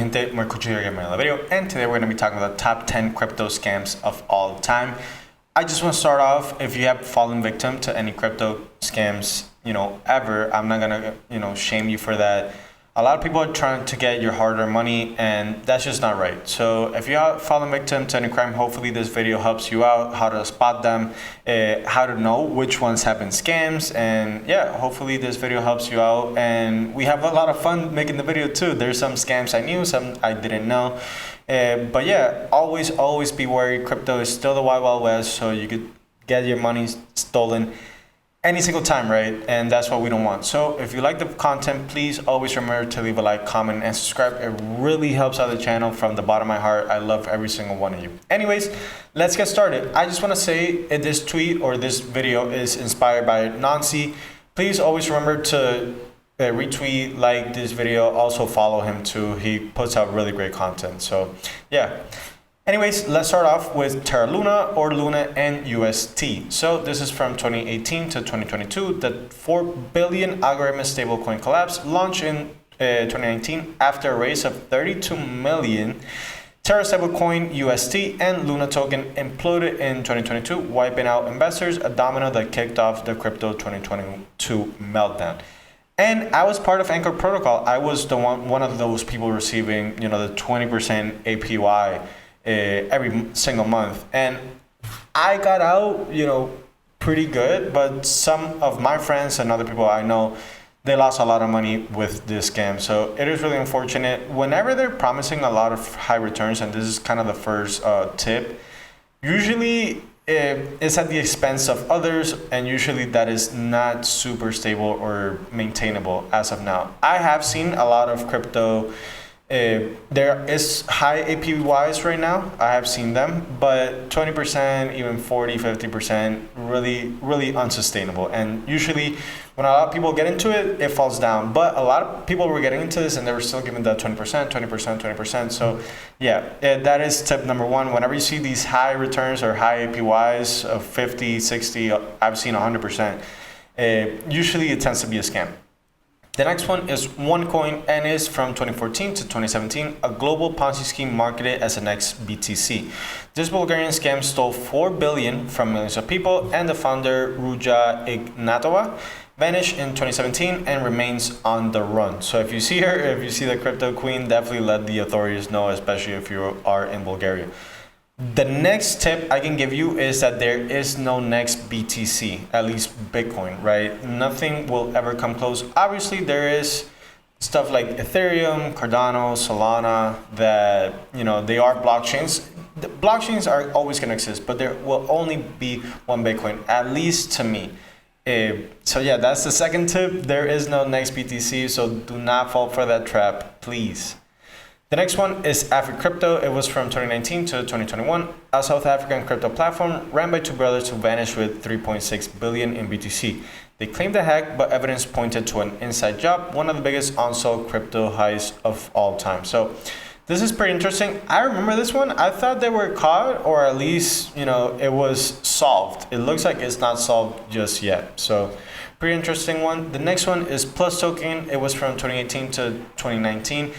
mi gente? Muy cuchillo in the video, and today we're going to be talking about the top 10 crypto scams of all time. I just want to start off, if you have fallen victim to any crypto scams, ever, I'm not going to, shame you for that. A lot of people are trying to get your hard-earned money, and that's just not right. So if you have fallen victim to any crime, hopefully this video helps you out, how to spot them, how to know which ones have been scams, and yeah, hopefully this video helps you out. And we have a lot of fun making the video too. There's some scams I knew, some I didn't know. But yeah, always be wary. Crypto is still the wild, wild west, so you could get your money stolen any single time, right? And that's what we don't want. So if you like the content, please always remember to leave a like, comment, and subscribe. It really helps out the channel from the bottom of my heart. I love every single one of you. Anyways, let's get started. I just want to say this tweet or this video is inspired by Nancy. Please always remember to retweet, like this video, also follow him too. He puts out really great content. So yeah. Anyways, let's start off with Terra Luna or Luna and UST. So this is from 2018 to 2022. The 4 billion algorithmic stablecoin collapse launched in 2019 after a raise of 32 million. Terra stablecoin UST and Luna token imploded in 2022, wiping out investors, a domino that kicked off the crypto 2022 meltdown. And I was part of Anchor Protocol. I was the one of those people receiving, the 20% APY every single month, and I got out pretty good, but some of my friends and other people I know, they lost a lot of money with this scam. So it is really unfortunate whenever they're promising a lot of high returns, and this is kind of the first tip. Usually it's at the expense of others, and usually that is not super stable or maintainable as of now. I have seen a lot of crypto. There is high APYs right now. I have seen them, but 20%, even 40, 50%, really unsustainable. And usually when a lot of people get into it, it falls down. But a lot of people were getting into this and they were still giving that 20%. So yeah, that is tip number one. Whenever you see these high returns or high APYs of 50, 60, I've seen 100%, usually it tends to be a scam. The next one is OneCoin and is from 2014 to 2017, a global Ponzi scheme marketed as the next BTC. This Bulgarian scam stole 4 billion from millions of people, and the founder, Ruja Ignatova, vanished in 2017 and remains on the run. So if you see her, if you see the crypto queen, definitely let the authorities know, especially if you are in Bulgaria. The next tip I can give you is that there is no next BTC, at least Bitcoin, right? Nothing will ever come close. Obviously, there is stuff like Ethereum, Cardano, Solana that, they are blockchains. The blockchains are always going to exist, but there will only be one Bitcoin, at least to me. So yeah, that's the second tip. There is no next BTC, so do not fall for that trap, please. The next one is AfriCrypto. It was from 2019 to 2021. A South African crypto platform ran by two brothers who vanished with 3.6 billion in BTC. They claimed the hack, but evidence pointed to an inside job, one of the biggest unsolved crypto heists of all time. So this is pretty interesting. I remember this one. I thought they were caught, or at least, it was solved. It looks like it's not solved just yet. So pretty interesting one. The next one is Plus Token. It was from 2018 to 2019.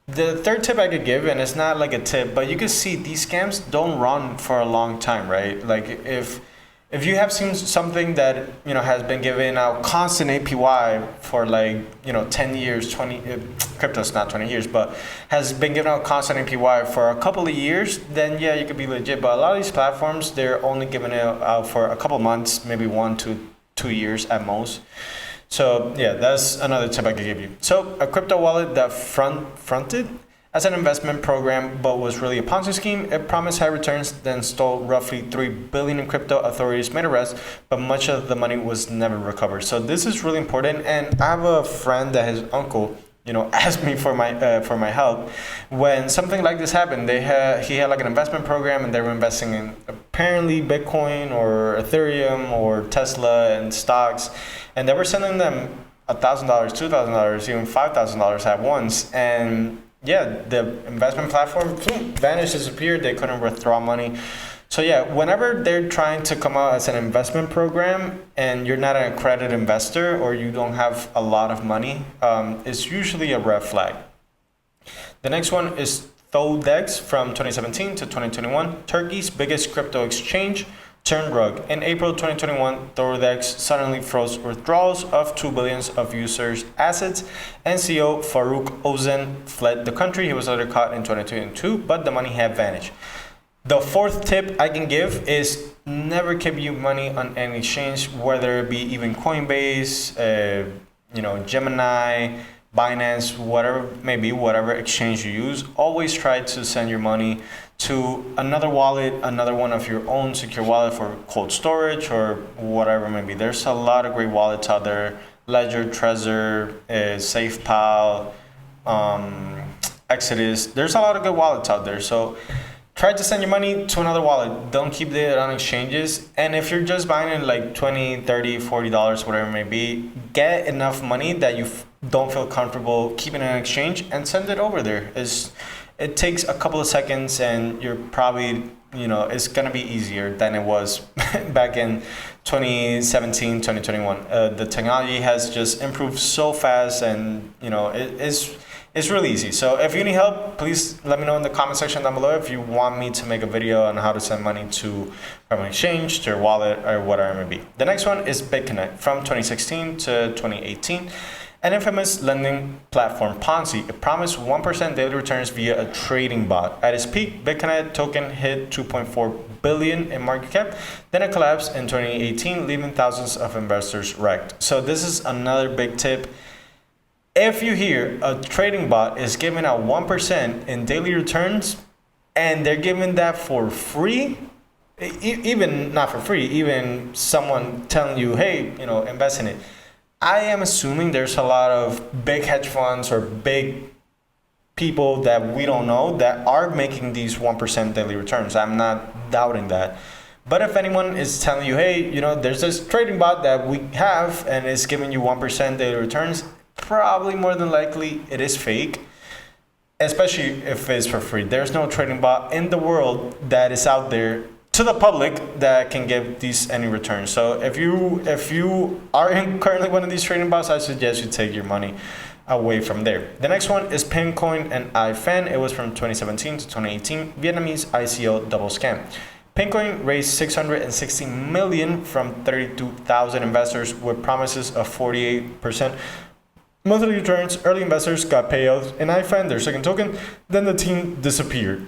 The third tip I could give, and it's not like a tip, but you can see these scams don't run for a long time, right? Like if you have seen something that has been given out constant APY for 10 years, 20 crypto's not 20 years, but has been given out constant APY for a couple of years, then yeah, you could be legit. But a lot of these platforms, they're only giving it out for a couple months, maybe 1 to 2 years at most. So yeah, that's another tip I could give you. So a crypto wallet that fronted as an investment program, but was really a Ponzi scheme. It promised high returns, then stole roughly 3 billion in crypto. Authorities made arrests, but much of the money was never recovered. So this is really important. And I have a friend that his uncle, asked me for my help when something like this happened. He had like an investment program, and they were investing in apparently Bitcoin or Ethereum or Tesla and stocks. And they were sending them $1,000, $2,000, even $5,000 at once. And yeah, the investment platform vanished, disappeared. They couldn't withdraw money. So yeah, whenever they're trying to come out as an investment program and you're not an accredited investor or you don't have a lot of money, it's usually a red flag. The next one is Thodex from 2017 to 2021. Turkey's biggest crypto exchange turned rogue. In April 2021, Thodex suddenly froze withdrawals of 2 billion of users' assets, and CEO Faruk Ozen fled the country. He was later caught in 2022, but the money had vanished. The fourth tip I can give is never keep your money on any exchange, whether it be even Coinbase, Gemini, Binance, whatever it may be, whatever exchange you use. Always try to send your money to another wallet, another one of your own secure wallet for cold storage or whatever it may be. There's a lot of great wallets out there. Ledger, Trezor, SafePal, Exodus. There's a lot of good wallets out there. So try to send your money to another wallet. Don't keep it on exchanges. And if you're just buying it like $20, $30, $40, whatever it may be, get enough money that you don't feel comfortable keeping it on exchange and send it over there. It takes a couple of seconds and you're probably, it's going to be easier than it was back in 2017, 2021. The technology has just improved so fast and, it's really easy. So if you need help, please let me know in the comment section down below if you want me to make a video on how to send money from an exchange to your wallet or whatever it may be. The next one is BitConnect from 2016 to 2018. An infamous lending platform, Ponzi. It promised 1% daily returns via a trading bot. At its peak, BitConnect token hit 2.4 billion in market cap. Then it collapsed in 2018, leaving thousands of investors wrecked. So this is another big tip. If you hear a trading bot is giving out 1% in daily returns and they're giving that for free, even not for free, even someone telling you, hey, invest in it. I am assuming there's a lot of big hedge funds or big people that we don't know that are making these 1% daily returns. I'm not doubting that. But if anyone is telling you, hey, there's this trading bot that we have and it's giving you 1% daily returns, probably more than likely it is fake, especially if it's for free. There's no trading bot in the world that is out there to the public that can give these any returns. So if you are in currently one of these trading bots, I suggest you take your money away from there. The next one is Pincoin and iFan. It was from 2017 to 2018. Vietnamese ICO double scam. Pincoin raised 660 million from 32,000 investors with promises of 48% monthly returns. Early investors got payouts in iFan, their second token. Then the team disappeared.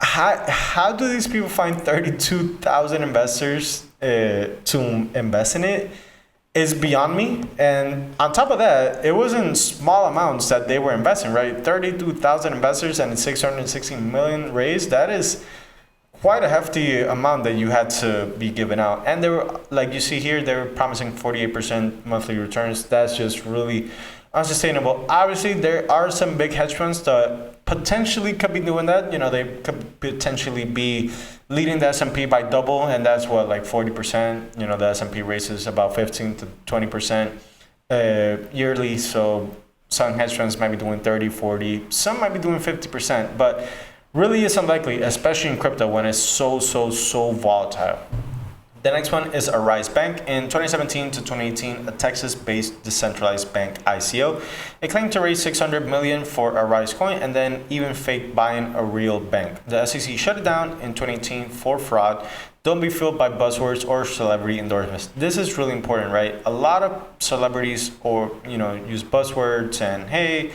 How do these people find 32,000 investors to invest in it is beyond me. And on top of that, it wasn't small amounts that they were investing, right? 32,000 investors and 660 million raised. That is quite a hefty amount that you had to be given out. And they were, like you see here, they were promising 48% monthly returns. That's just really unsustainable. Obviously, there are some big hedge funds that potentially could be doing that. They could potentially be leading the S&P by double, and that's what, like 40%. The S&P raises about 15 to 20% yearly. So some hedge funds might be doing 30, 40. Some might be doing 50%, but really it's unlikely, especially in crypto when it's so volatile. The next one is Arise Bank. In 2017 to 2018, a Texas-based decentralized bank ICO. It claimed to raise 600 million for Arise coin and then even fake buying a real bank. The SEC shut it down in 2018 for fraud. Don't be fooled by buzzwords or celebrity endorsements. This is really important, right? A lot of celebrities use buzzwords and, hey,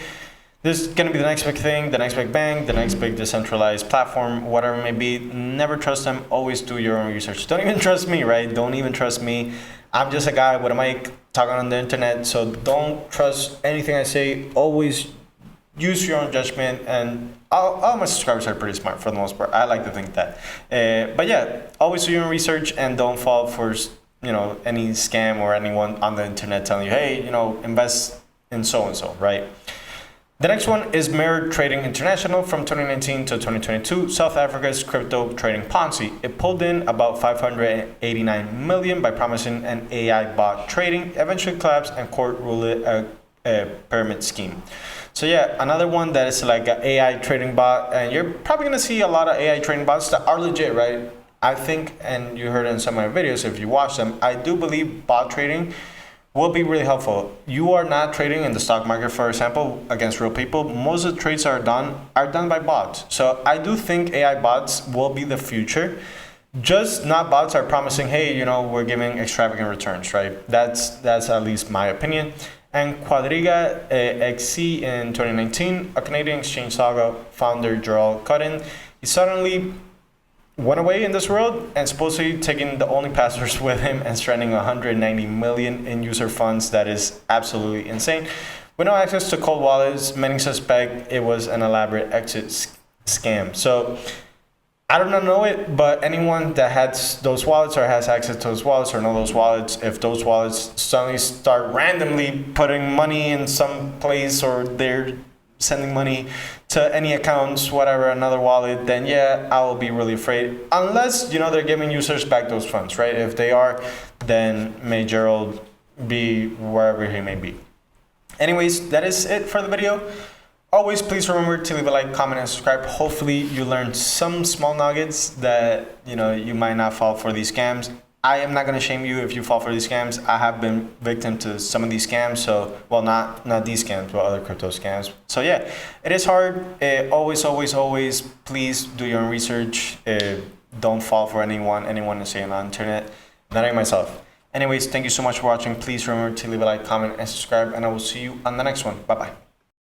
this is going to be the next big thing, the next big bank, the next big decentralized platform, whatever it may be. Never trust them. Always do your own research. Don't even trust me, right? Don't even trust me. I'm just a guy with a mic talking on the internet. So don't trust anything I say. Always use your own judgment. And all my subscribers are pretty smart for the most part. I like to think that. But yeah, always do your own research and don't fall for any scam or anyone on the internet telling you, hey, invest in so-and-so, right? The next one is Mirror Trading International from 2019 to 2022, South Africa's crypto trading Ponzi. It pulled in about 589 million by promising an AI bot trading, eventually collapsed and court ruled it a pyramid scheme. So yeah, another one that is like an AI trading bot, and you're probably gonna see a lot of AI trading bots that are legit, right? I think, and you heard in some of my videos, if you watch them, I do believe bot trading will be really helpful. You are not trading in the stock market, for example, against real people. Most of the trades are done by bots. So I do think AI bots will be the future. Just not bots are promising, hey, we're giving extravagant returns, right? That's at least my opinion. And Quadriga XC in 2019, a Canadian exchange saga founder Gerald Cutting, he suddenly went away in this world and supposedly taking the only passwords with him and stranding 190 million in user funds. That is absolutely insane. With no access to cold wallets, many suspect it was an elaborate exit scam. So I do not know it, but anyone that has those wallets or has access to those wallets or know those wallets, if those wallets suddenly start randomly putting money in some place or they're sending money to any accounts, whatever, another wallet, then yeah, I will be really afraid. Unless, they're giving users back those funds, right? If they are, then may Gerald be wherever he may be. Anyways, that is it for the video. Always please remember to leave a like, comment, and subscribe. Hopefully you learned some small nuggets that you might not fall for these scams. I am not gonna shame you if you fall for these scams. I have been victim to some of these scams. So, well, not these scams, but other crypto scams. So yeah, it is hard. Always, please do your own research. Don't fall for anyone is saying on the internet. Not even myself. Anyways, thank you so much for watching. Please remember to leave a like, comment, and subscribe, and I will see you on the next one. Bye bye.